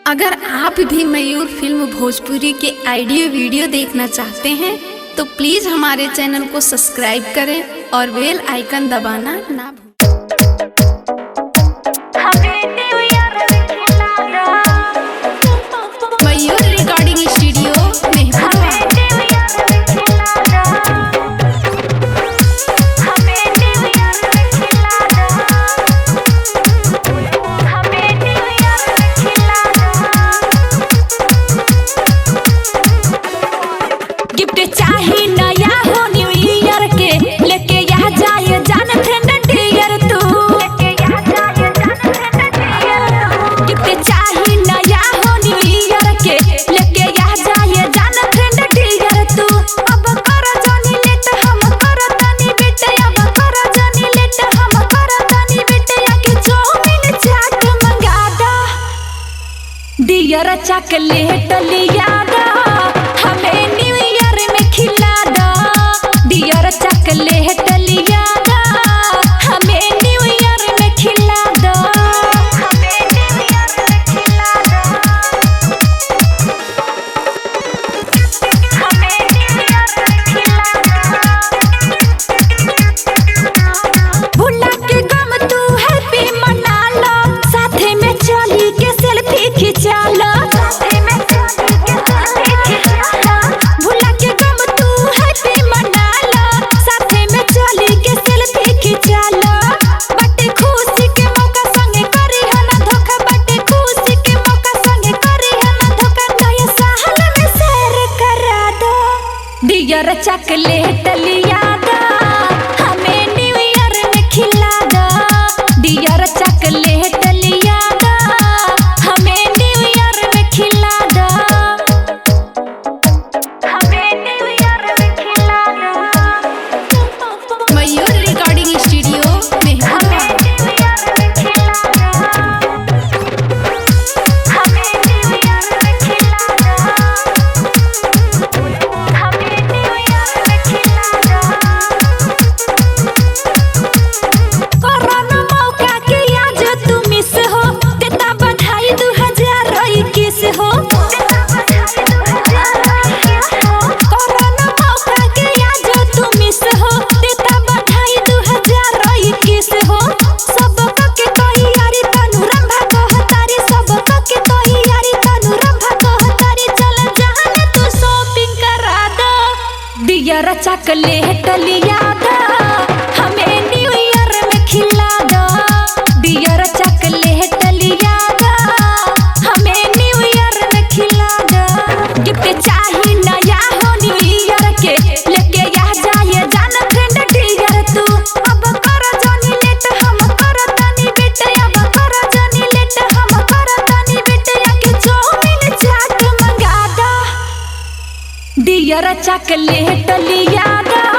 अगर आप भी मयूर फिल्म भोजपुरी के ऑडियो वीडियो देखना चाहते हैं तो प्लीज़ हमारे चैनल को सब्सक्राइब करें और बेल आइकन दबाना ना भूलें। मयूर रिकॉर्डिंग स्टूडियो गिफ्ट चाहिए नया हो न्यू ईयर के लेके यहाँ जाए जान फ्रेंड डियर तू गिफ्ट चाहिए नया हो न्यू ईयर के लेके यहाँ जाए जान फ्रेंड डियर तू अब करो जानी लेट हम करो तनी बेटे अब करो जानी लेट हम करो तनी बेटे आके चाउमीन चाट मंगा दो डियर चॉकलेट लिया दो हमें न्यू ईयर में खिला दो डियर चॉकलेट लिया दो हमें न्यू ईयर में खिला दो हमें न्यू ईयर में खिला दो हमें न्यू ईयर में खिला दो भुला के गम तू हैप्पी मना लो साथे में चली के सेल्फी खिंचा लो भुला के गम तू हैप्पी मना लो साथे में चली के सेल्फी खिंचा लो बटे खुशी के मौका संगे करी है ना धोखा बटे खुशी के मौका संगे करी है ना धोखा नया साल में शेयर करा दो डियर चॉकलेट लिया दो हमें न्यू ईयर में खिला दो डियर चॉकलेट लिया दो हमें न्यू ईयर में खिला दो हमें न्यू ईयर में खिला दो मयूर रिकॉर्डिंग स्टूडियो हमें न्यू ईयर में खिला दो हमें न्यू ईयर में खिला दो हमें न्यू ईयर में खिला दो कोरोना मौका के आज तू मिस हो देता बधाई 2021 हो कोरोना मौका के आज तू मिस हो देता बधाई 2021 हो सबका के तैयारी तनु रंभा कहतारी सबका के तैयारी तनु रंभा कहतारी चल जाने तू शॉपिंग करा दो डियर चॉकलेट लिया दो हमें न्यू ईयर में खिला दो डियर चॉकलेट लिया दो हमें न्यू ईयर में खिला दो गिफ्ट चाहिए नया हो न्यू ईयर के लेके यहाँ जाए जान फ्रेंड डियर तू अब करो जानी लेट हम करो तनी बेटे अब करो जानी लेट हम करो तनी बेटे आके चाउमीन चाट मंगा दो डियर चॉकलेट लिया दो